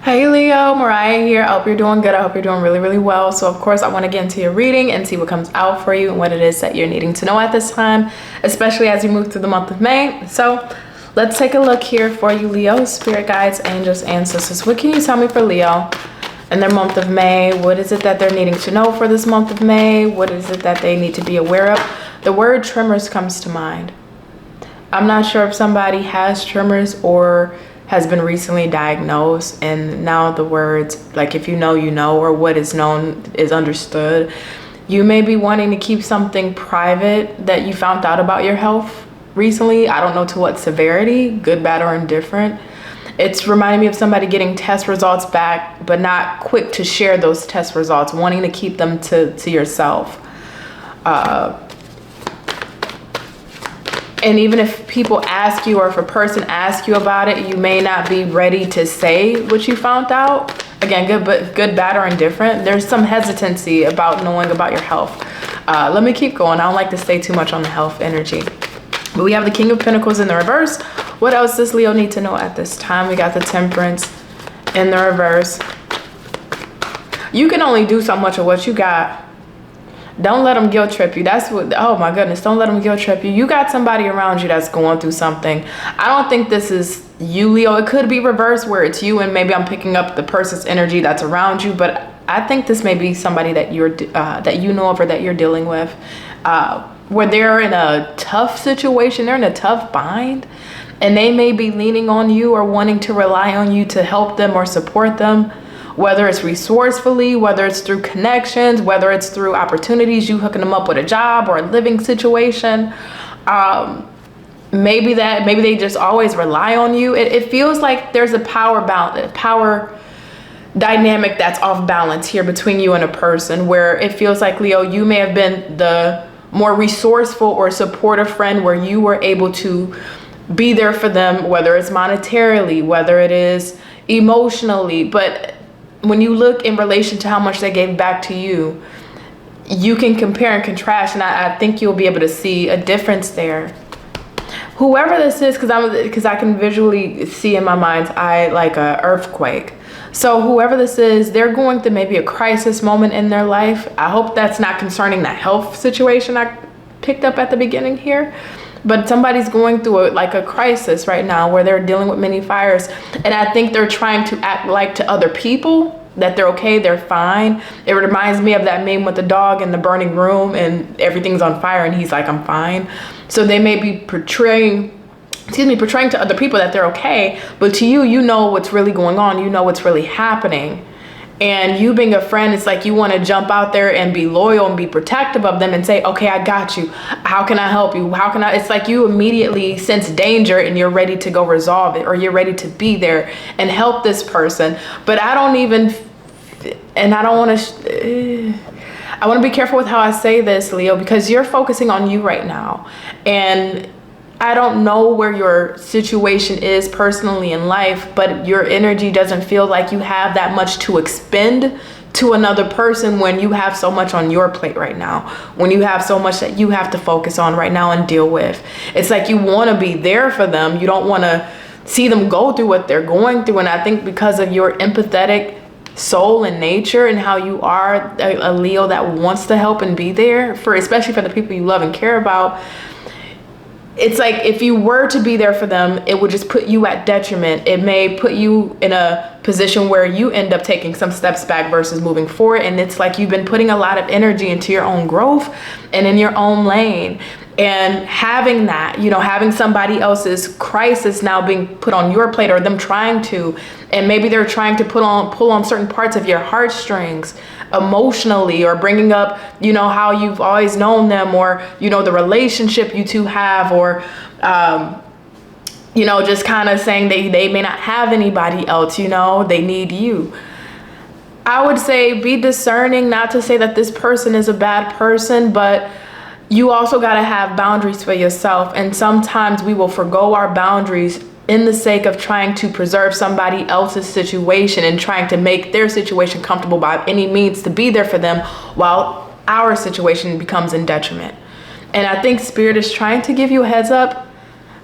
Hey Leo, Mariah here. I hope you're doing good. I hope you're doing really, really well. So of course I want to get into your reading and see what comes out for you and what it is that you're needing to know at this time, especially as you move through the month of May. So let's take a look here for you, Leo. Spirit guides, angels, ancestors. What can you tell me for Leo in their month of May? What is it that they're needing to know for this month of May? What is it that they need to be aware of? The word tremors comes to mind. I'm not sure if somebody has tremors or has been recently diagnosed, and now the words, like if you know, you know, or what is known is understood. You may be wanting to keep something private that you found out about your health recently. I don't know to what severity, good, bad, or indifferent. It's reminding me of somebody getting test results back, but not quick to share those test results, wanting to keep them to yourself. And even if people ask you, or if a person asks you about it, you may not be ready to say what you found out. Again, good, bad, or indifferent. There's some hesitancy about knowing about your health. Let me keep going. I don't like to stay too much on the health energy. But we have the King of Pentacles in the reverse. What else does Leo need to know at this time? We got the Temperance in the reverse. You can only do so much of what you got. Don't let them guilt trip you. That's what, oh my goodness, don't let them guilt trip you. You got somebody around you that's going through something. I don't think this is you, Leo. It could be reversed where it's you and maybe I'm picking up the person's energy that's around you, but I think this may be somebody that you're that you know of or that you're dealing with, where they're in a tough situation, they're in a tough bind, and they may be leaning on you or wanting to rely on you to help them or support them. Whether it's resourcefully, whether it's through connections, whether it's through opportunities, you hooking them up with a job or a living situation. Maybe they just always rely on you. It feels like there's a power dynamic that's off balance here between you and a person, where it feels like, Leo, you may have been the more resourceful or supportive friend, where you were able to be there for them, whether it's monetarily, whether it is emotionally. But when you look in relation to how much they gave back to you, you can compare and contrast, and I think you'll be able to see a difference there. Whoever this is, because I can visually see in my mind's eye like a earthquake. So whoever this is, they're going through maybe a crisis moment in their life. I hope that's not concerning the health situation I picked up at the beginning here. But somebody's going through a crisis right now where they're dealing with many fires. And I think they're trying to act like to other people that they're okay, they're fine. It reminds me of that meme with the dog in the burning room and everything's on fire and he's like, I'm fine. So they may be portraying to other people that they're okay. But to you, you know what's really going on. You know what's really happening. And you being a friend, it's like you want to jump out there and be loyal and be protective of them and say, okay, I got you. How can I help you? It's like you immediately sense danger and you're ready to go resolve it, or you're ready to be there and help this person. But I want to be careful with how I say this, Leo, because you're focusing on you right now. And I don't know where your situation is personally in life, but your energy doesn't feel like you have that much to expend to another person when you have so much on your plate right now, when you have so much that you have to focus on right now and deal with. It's like you want to be there for them. You don't want to see them go through what they're going through. And I think because of your empathetic soul and nature and how you are a Leo that wants to help and be there for, especially for the people you love and care about, it's like if you were to be there for them, it would just put you at detriment. It may put you in a position where you end up taking some steps back versus moving forward. And it's like you've been putting a lot of energy into your own growth and in your own lane. And having that, having somebody else's crisis now being put on your plate, or them trying to, and maybe they're trying to pull on certain parts of your heartstrings emotionally, or bringing up, how you've always known them, or, the relationship you two have, or, just kind of saying they may not have anybody else, they need you. I would say be discerning, not to say that this person is a bad person, but you also got to have boundaries for yourself. And sometimes we will forgo our boundaries in the sake of trying to preserve somebody else's situation and trying to make their situation comfortable by any means to be there for them, while our situation becomes in detriment. And I think Spirit is trying to give you a heads up,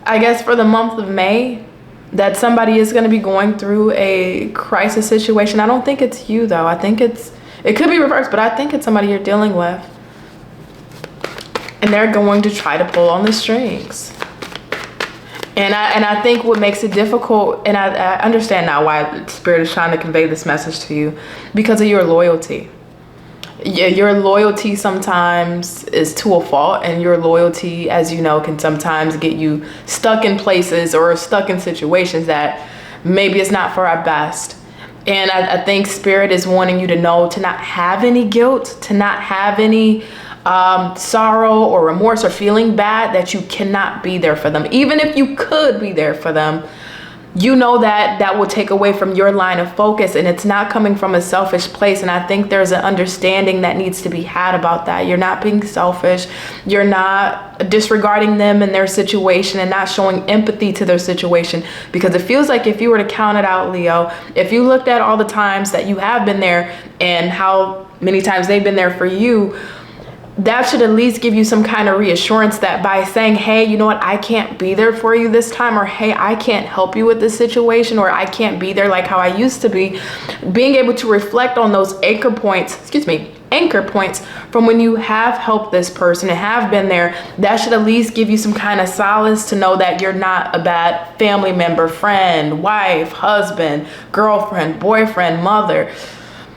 I guess, for the month of May, that somebody is going to be going through a crisis situation. I don't think it's you though. I think it could be reversed, but I think it's somebody you're dealing with. And they're going to try to pull on the strings. And I think what makes it difficult, and I understand now why Spirit is trying to convey this message to you, because of your loyalty. Your loyalty sometimes is to a fault, and your loyalty, as you know, can sometimes get you stuck in places or stuck in situations that maybe it's not for our best. And I think Spirit is wanting you to know to not have any guilt, to not have any sorrow or remorse or feeling bad that you cannot be there for them. Even if you could be there for them, you know that will take away from your line of focus, and it's not coming from a selfish place. And I think there's an understanding that needs to be had about that. You're not being selfish. You're not disregarding them and their situation and not showing empathy to their situation, because it feels like if you were to count it out, Leo, if you looked at all the times that you have been there and how many times they've been there for you, that should at least give you some kind of reassurance that by saying, hey, you know what, I can't be there for you this time, or hey, I can't help you with this situation, or I can't be there like how I used to be, being able to reflect on those anchor points from when you have helped this person and have been there, that should at least give you some kind of solace to know that you're not a bad family member, friend, wife, husband, girlfriend, boyfriend, mother,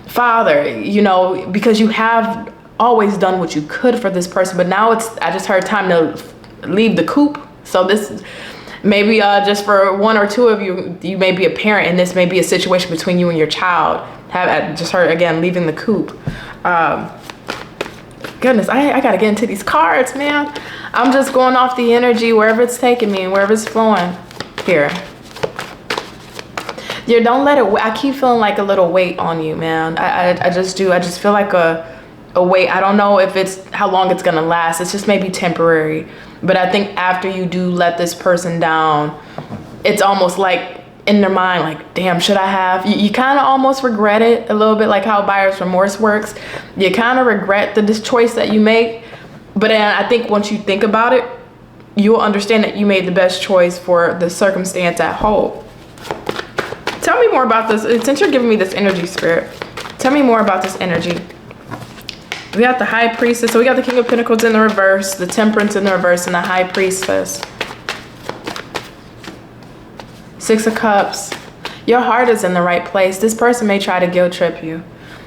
father, you know, because you have always done what you could for this person. But now I just heard time to leave the coop. So this maybe just for one or two of you may be a parent, and this may be a situation between you and your child. I just heard again, leaving the coop. Goodness, I gotta get into these cards, man. I'm just going off the energy wherever it's taking me and wherever it's flowing here. Yeah, don't let it, I keep feeling like a little weight on you, man. I just do. I just feel like a weight. I don't know if it's how long it's gonna last. It's just maybe temporary. But I think after you do let this person down, it's almost like in their mind, like, damn, should I have? You kind of almost regret it a little bit, like how buyer's remorse works. You kind of regret this choice that you make. But then I think once you think about it, you'll understand that you made the best choice for the circumstance at whole. Tell me more about this. Since you're giving me this energy, Spirit, tell me more about this energy. We got the High Priestess. So we got the King of Pentacles in the reverse, the Temperance in the reverse, and the High Priestess. Six of Cups. Your heart is in the right place. This person may try to guilt trip you.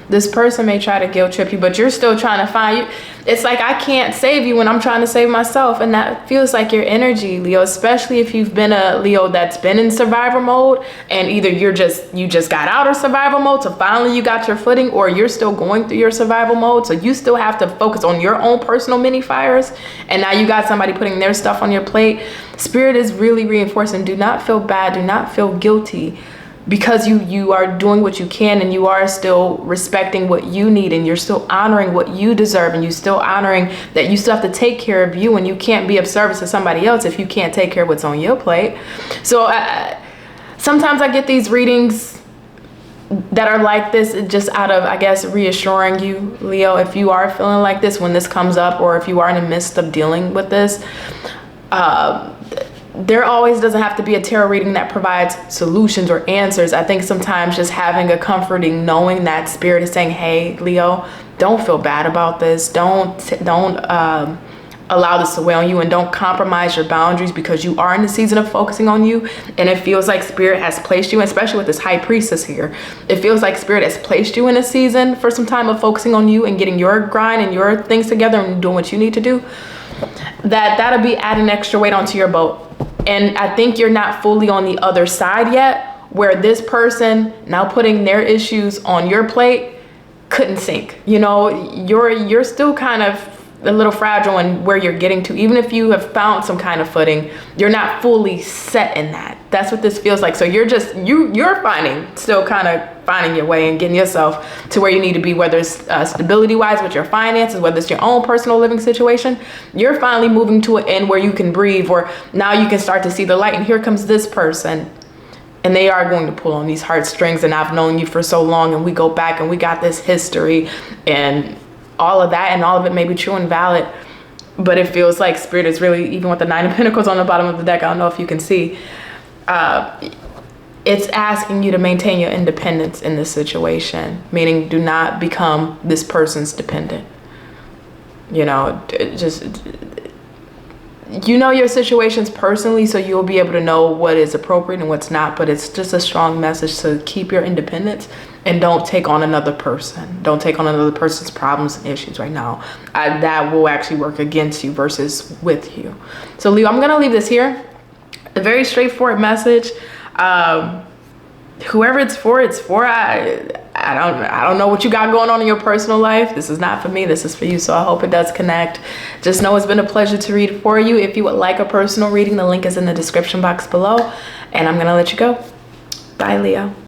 This person may try to guilt trip you, but you're still trying to find you. It's like, I can't save you when I'm trying to save myself. And that feels like your energy, Leo, especially if you've been a Leo that's been in survival mode, and either you just got out of survival mode, so finally you got your footing, or you're still going through your survival mode. So you still have to focus on your own personal mini fires. And now you got somebody putting their stuff on your plate. Spirit is really reinforcing. Do not feel bad. Do not feel guilty. Because you are doing what you can, and you are still respecting what you need, and you're still honoring what you deserve, and you're still honoring that you still have to take care of you, and you can't be of service to somebody else if you can't take care of what's on your plate. So sometimes I get these readings that are like this just out of, I guess, reassuring you, Leo, if you are feeling like this when this comes up, or if you are in the midst of dealing with this. There always doesn't have to be a tarot reading that provides solutions or answers. I think sometimes just having a comforting knowing that Spirit is saying, hey, Leo, don't feel bad about this. Don't allow this to weigh on you, and don't compromise your boundaries, because you are in the season of focusing on you. And it feels like Spirit has placed you, especially with this High Priestess here, it feels like Spirit has placed you in a season for some time of focusing on you and getting your grind and your things together and doing what you need to do. That'll be adding extra weight onto your boat. And I think you're not fully on the other side yet, where this person now putting their issues on your plate couldn't sink. You know, you're still kind of a little fragile in where you're getting to. Even if you have found some kind of footing, you're not fully set in that. That's what this feels like. So you're still kind of finding your way and getting yourself to where you need to be, whether it's stability wise with your finances, whether it's your own personal living situation. You're finally moving to an end where you can breathe, or now you can start to see the light. And here comes this person, and they are going to pull on these heartstrings. And I've known you for so long, and we go back and we got this history and all of that, and all of it may be true and valid, but it feels like Spirit is really, even with the Nine of Pentacles on the bottom of the deck, I don't know if you can see, it's asking you to maintain your independence in this situation, meaning do not become this person's dependent. You know, you know your situations personally, so you'll be able to know what is appropriate and what's not, but it's just a strong message to keep your independence and don't take on another person. Don't take on another person's problems and issues right now. That will actually work against you versus with you. So Leo, I'm gonna leave this here. A very straightforward message. Whoever it's for, I don't know what you got going on in your personal life. This is not for me, this is for you. So I hope it does connect. Just know it's been a pleasure to read for you. If you would like a personal reading, the link is in the description box below. And I'm gonna let you go. Bye, Leo.